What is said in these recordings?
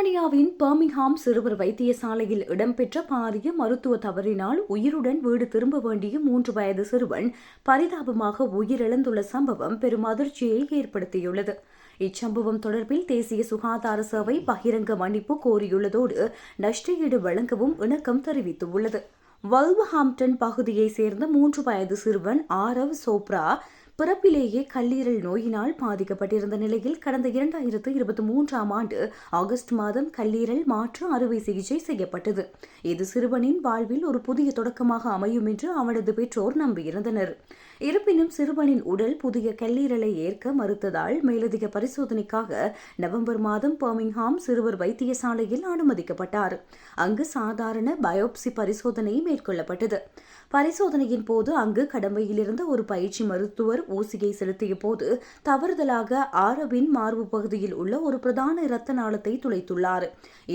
பிரித்தானியாவின் பர்மிங்ஹாம் சிறுவர் வைத்தியசாலையில் இடம்பெற்ற பாரிய மருத்துவ தவறினால் உயிருடன் வீடு திரும்ப வேண்டிய 3 வயது சிறுவன் பரிதாபமாக உயிரிழந்துள்ள சம்பவம் பெரும் அதிர்ச்சியை ஏற்படுத்தியுள்ளது. இச்சம்பவம் தொடர்பில் தேசிய சுகாதார சேவை பகிரங்க மன்னிப்பு கோரியுள்ளதோடு நஷ்டஈடு வழங்கவும் இணக்கம் தெரிவித்துள்ளது. வல்வர்ஹாம்ப்டன் பகுதியைச் சேர்ந்த 3 வயது சிறுவன் ஆரவ் சோப்ரா பிறப்பிலேயே கல்லீரல் நோயினால் பாதிக்கப்பட்டிருந்த நிலையில் கடந்த 2023ஆம் ஆண்டு ஆகஸ்ட் மாதம் கல்லீரல் மாற்று அறுவை சிகிச்சை செய்யப்பட்டது. இது சிறுவனின் வாழ்வில் ஒரு புதிய தொடக்கமாக அமையும் என்று அவனது பெற்றோர் நம்பியிருந்தனர். இருப்பினும் சிறுவனின் உடல் புதிய கல்லீரலை ஏற்க மறுத்ததால் மேலதிக பரிசோதனைக்காக நவம்பர் மாதம் பர்மிங்ஹாம் சிறுவர் வைத்தியசாலையில் அனுமதிக்கப்பட்டார். அங்கு சாதாரண பயோப்சி பரிசோதனை மேற்கொள்ளப்பட்டது. பரிசோதனையின் போது அங்கு கடமையிலிருந்த ஒரு பயிற்சி மருத்துவர் ஊசியை செலுத்திய போது தவறுதலாக ஆரவின் மார்பு பகுதியில் உள்ள ஒரு பிரதான இரத்த நாளத்தை துளைத்துள்ளார்.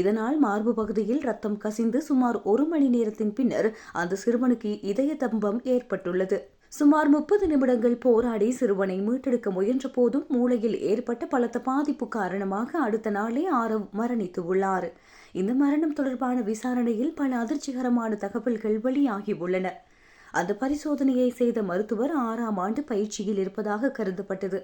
இதனால் மார்பு பகுதியில் ரத்தம் கசிந்து சுமார் 1 மணி நேரத்தின் பின்னர் அந்த சிறுவனுக்கு இதய தம்பம் ஏற்பட்டுள்ளது. சுமார் 30 நிமிடங்கள் போராடி சிறுவனை மீட்டெடுக்க முயன்ற போதும் மூளையில் ஏற்பட்ட பலத்த பாதிப்பு காரணமாக அடுத்த நாளே ஆரவ் மரணித்துள்ளார். இந்த மரணம் தொடர்பான விசாரணையில் பல அதிர்ச்சிகரமான தகவல்கள் வெளியாகியுள்ளன. அந்த பரிசோதனையை செய்த மருத்துவர் 6ஆம் ஆண்டு பயிற்சியில் இருப்பதாக கருதப்பட்டது.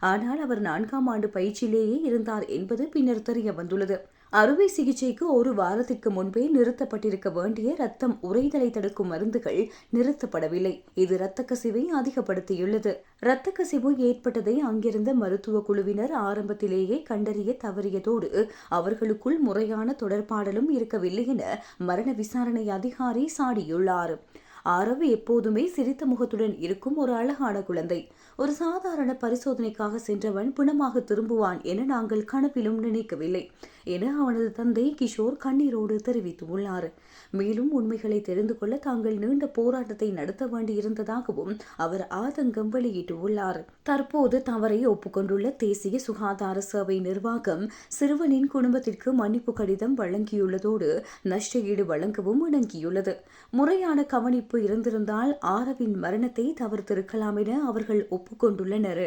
ஆனால் அவர் 4ஆம் ஆண்டு பயிற்சியிலேயே இருந்தார் என்பது பின்னர் தெரிய வந்துள்ளது. அறுவை சிகிச்சைக்கு 1 வாரத்திற்கு முன்பே நிறுத்தப்பட்டிருக்க வேண்டிய இரத்தம் உறைதலை தடுக்கும் மருந்துகள் நிறுத்தப்படவில்லை. இது இரத்த கசிவை அதிகப்படுத்தியுள்ளது. இரத்த கசிவு ஏற்பட்டதை அங்கிருந்த மருத்துவ குழுவினர் ஆரம்பத்திலேயே கண்டறிய தவறியதோடு அவர்களுக்குள் முறையான தொடர்பாடலும் இருக்கவில்லை என மரண விசாரணை அதிகாரி சாடியுள்ளார். ஆரவ் எப்போதுமே சிரித்த முகத்துடன் இருக்கும் ஒரு அழகான குழந்தை. ஒரு சாதாரண பரிசோதனைக்காக சென்றவன் பிணமாக திரும்புவான் என நாங்கள் கனவிலும் நினைக்கவில்லை என அவனது தந்தை கிஷோர் கண்ணீரோடு தெரிவித்துள்ளார். மேலும் உண்மைகளை தெரிந்து கொள்ள தாங்கள் நீண்ட போராட்டத்தை நடத்த வேண்டியிருந்ததாகவும் அவர் ஆதங்கம் வெளியிட்டுள்ளார். தற்போது தவறை ஒப்புக்கொண்டுள்ள தேசிய சுகாதார சேவை நிர்வாகம் சிறுவனின் குடும்பத்திற்கு மன்னிப்பு கடிதம் வழங்கியுள்ளதோடு நஷ்டஈடு வழங்கவும் இணங்கியுள்ளது. முறையான கவனிப்பு இருந்திருந்தால் ஆரவின் மரணத்தை தவிர்த்திருக்கலாம் என அவர்கள் ஒப்புக்கொண்டுள்ளனர்.